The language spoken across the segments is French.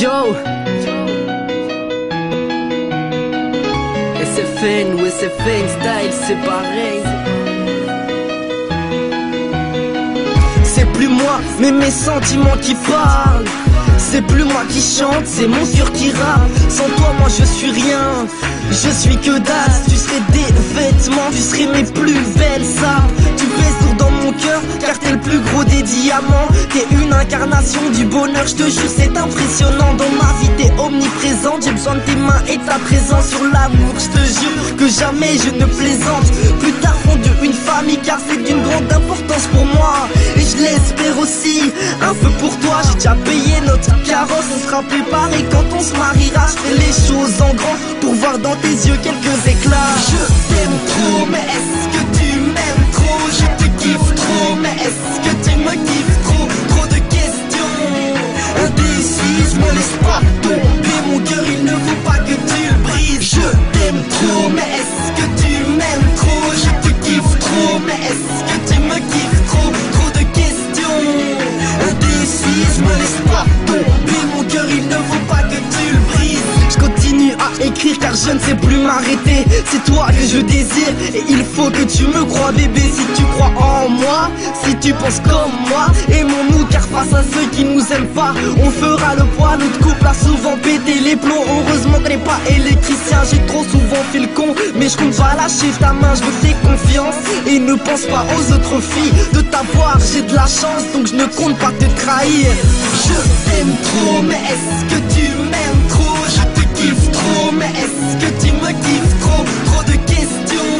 Yo SFN ou SFN style, c'est pareil. C'est plus moi, mais mes sentiments qui parlent. C'est plus moi qui chante, c'est mon cœur qui rappe. Sans toi, moi je suis rien, je suis que dalle. Tu serais des vêtements, tu serais mes plus belles sapes. Tu fais sourd dans mon cœur, car t'es le plus gros des diamants. T'es une incarnation du bonheur, je te jure c'est impressionnant. Dans ma vie t'es omniprésente, j'ai besoin de tes mains et ta présence. Sur l'amour, je te jure que jamais je ne plaisante. Plus tard fondu une famille, car c'est d'une grande importance pour moi. Et je l'espère aussi, un peu pour toi. J'ai déjà payé notre carrosse, on sera préparé quand on se mariera. Je fais les choses en grand pour voir dans tes yeux quelques éclats. Je t'aime trop, mais est-ce que tu m'aimes trop? Je te kiffe trop, mais est-ce que tu me kiffes trop? Trop de questions indécis, je me laisse pas tomber. Mon cœur il ne faut pas que tu le brises. Je t'aime trop, mais est-ce que tu m'aimes trop? Je te kiffe trop, mais est-ce que tu me kiffes trop? Trop de questions indécis, je me laisse pas tomber. Mon cœur il ne faut pas que tu le brises. Je continue à écrire car je ne sais plus m'arrêter. C'est toi que je désire et il faut que tu me crois bébé. Si tu crois en moi, si tu penses comme moi, aimons-nous car face à ceux qui nous aiment pas, on fera le poids. Notre couple a souvent pété les plombs. Heureusement qu'on n'est pas électricien. J'ai trop souvent fait le con, mais je compte pas lâcher ta main. Je veux tes confiance et ne pense pas aux autres filles. De t'avoir j'ai de la chance, donc je ne compte pas te trahir. Je t'aime trop, mais est-ce que tu m'aimes trop? Je te kiffe trop, mais est-ce que tu me kiffes trop? Trop de questions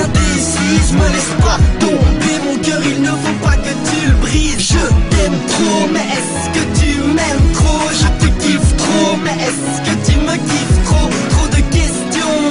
indécis, je me laisse pas tomber. Mon cœur il ne faut pas que tu le brises. Je t'aime trop, mais est-ce que tu m'aimes trop? Je te kiffe trop, mais est-ce que tu me kiffes trop? Trop de questions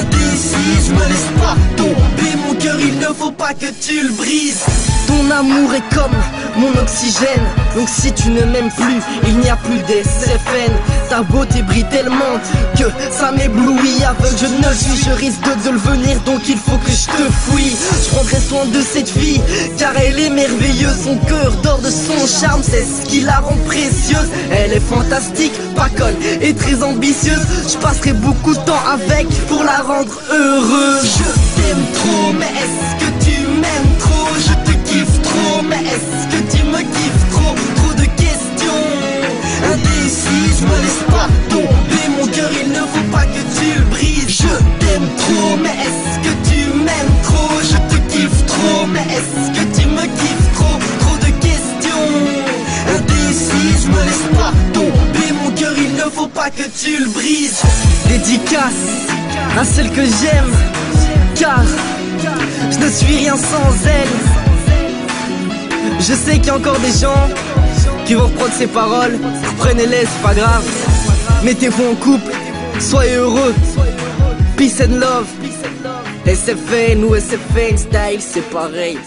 indécis, je me laisse pas tomber. Mon cœur il ne faut pas que tu le brises. Ton amour est comme mon oxygène, donc si tu ne m'aimes plus, il n'y a plus d'SFN. Ta beauté brille tellement que ça m'éblouit. Aveugle je ne suis, je risque de devenir, donc il faut que je te fuis. Je prendrai soin de cette fille, car elle est merveilleuse. Son cœur d'or de son charme, c'est ce qui la rend précieuse. Elle est fantastique, pas conne et très ambitieuse. Je passerai beaucoup de temps avec pour la rendre heureuse. Je t'aime trop, mais est-ce que tu m'aimes trop? Je te kiffe trop, mais est-ce que tu me kiffes trop? Trop de questions indécis, je me laisse pas tomber. Mon cœur il ne faut pas que tu le brises. Je t'aime trop, mais est-ce que tu m'aimes trop? Je te kiffe trop, mais est-ce que tu me kiffes trop? Trop de questions indécis, je me laisse pas tomber. Mon cœur il ne faut pas que tu le brises. Dédicace à celle que j'aime, car je ne suis rien sans elle. Je sais qu'il y a encore des gens qui vont reprendre ces paroles. Prenez-les, c'est pas grave. Mettez-vous en couple, soyez heureux. Peace and love. SFN ou SFN style, c'est pareil.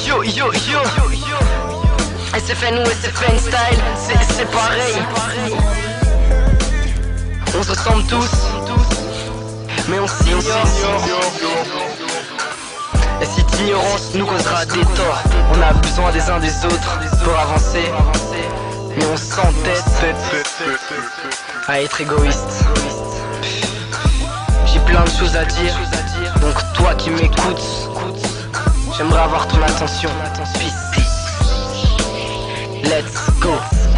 Yo yo yo, SFN ou SFN style, c'est pareil. On se ressemble tous, mais on s'ignore. Et cette ignorance nous causera des torts. On a besoin des uns des autres pour avancer, mais on s'entête à être égoïste. J'ai plein de choses à dire, donc toi qui m'écoutes, j'aimerais avoir ton attention. Peace. Let's go.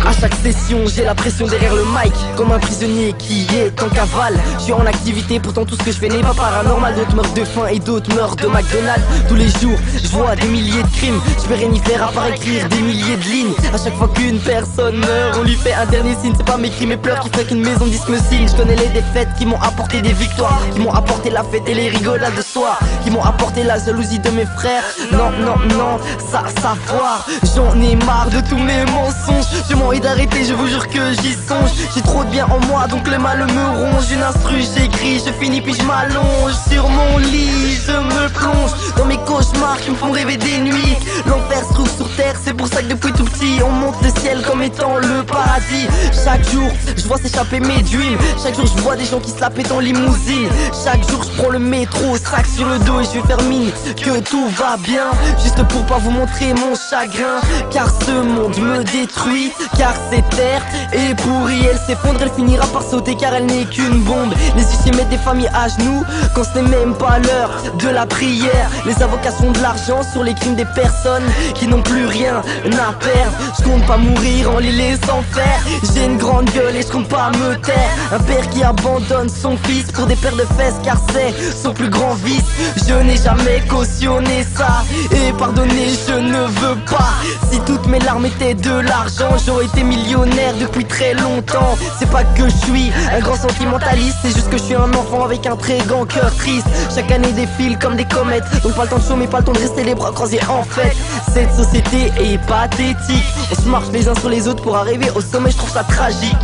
À chaque session j'ai la pression derrière le mic, comme un prisonnier qui est en cavale. Je suis en activité, pourtant tout ce que je fais n'est pas paranormal. D'autres meurent de faim et d'autres meurent de McDonald's. Tous les jours je vois des milliers de crimes, je peux rien y faire à part écrire des milliers de lignes. À chaque fois qu'une personne meurt, on lui fait un dernier signe. C'est pas mes cris, mes pleurs qui font qu'une maison disque me signe. Je connais les défaites qui m'ont apporté des victoires, qui m'ont apporté la fête et les rigolades de soir, qui m'ont apporté la jalousie de mes frères. Non, non, non, ça savoir. J'en ai marre de tous mes mensonges, je m'en et d'arrêter, je vous jure que j'y songe. J'ai trop de bien en moi donc le mal me ronge. Une instru j'écris, je finis puis je m'allonge sur mon lit, je me plonge dans mes cauchemars qui me font rêver des nuits. L'enfer se trouve sur terre, c'est pour ça que depuis tout petit on monte le ciel comme étant le paradis. Chaque jour je vois s'échapper mes dreams, chaque jour je vois des gens qui se la pètent en limousine. Chaque jour je prends le métro, sac sur le dos et je vais faire mine que tout va bien, juste pour pas vous montrer mon chagrin. Car ce monde me détruit, car cette terre est pourrie. Elle s'effondre, elle finira par sauter car elle n'est qu'une bombe. Les huissiers mettent des familles à genoux quand ce n'est même pas l'heure de la prière. Les avocats font de l'argent sur les crimes des personnes qui n'ont plus rien à perdre. Je compte pas mourir en les laissant faire, j'ai une grande gueule et je compte pas me taire. Un père qui abandonne son fils pour des paires de fesses car c'est son plus grand vice. Je n'ai jamais cautionné ça et pardonner je ne veux pas. Si toutes mes larmes étaient de l'argent, j'aurais été millionnaire depuis très longtemps. C'est pas que je suis un grand sentimentaliste, c'est juste que je suis un enfant avec un très grand cœur triste. Chaque année défile comme des comètes, donc pas le temps de chômer, pas le temps de rester les bras croisés. En fait, cette société est pathétique, on se marche les uns sur les autres pour arriver au sommet, je trouve ça tragique.